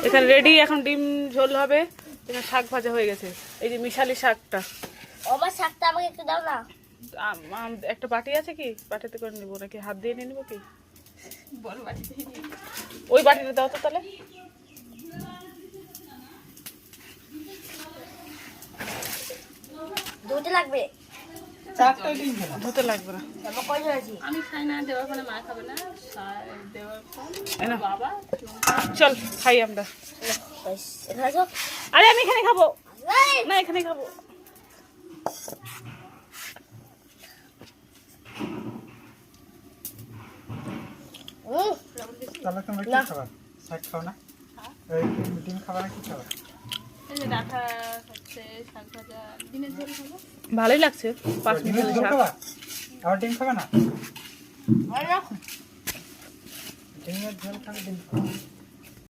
এখানে রেডি, এখন ডিম ঝোল হবে। এখানে শাক ভাজা হয়ে গেছে, এই যে মিশালি শাকটা। আমার শাকটা আমাকে একটু দাও না। একটা বাটি আছে কি? বাটিতে করে নিবো নাকি হাত দিয়ে নিয়ে নিবো কি? ওই বাটিটা দাও তো তাহলে। ধুতে লাগবে। ধুতে লাগবে না। আমি খাই না, দেওয়ার পরে মা খাবে না, দেওয়ার পর বাবা। চল খাই আমরা। আরে আমি এখানে খাবো না, এখানে খাবো। তাহলে তোমরা কি খাবার? শাক খাও না? এই ডিম খাবার কি খাবার? এই যে ডাটা হচ্ছে শাক ভাজা, ডিমের ঝোল খাবো। ভালোই লাগছে। 5 ডিমের মিনিট ঝোল শাক। খাবা? আবার ডিম খাবে না? ডিমের ঝোল খাবে, ডিম খাবে।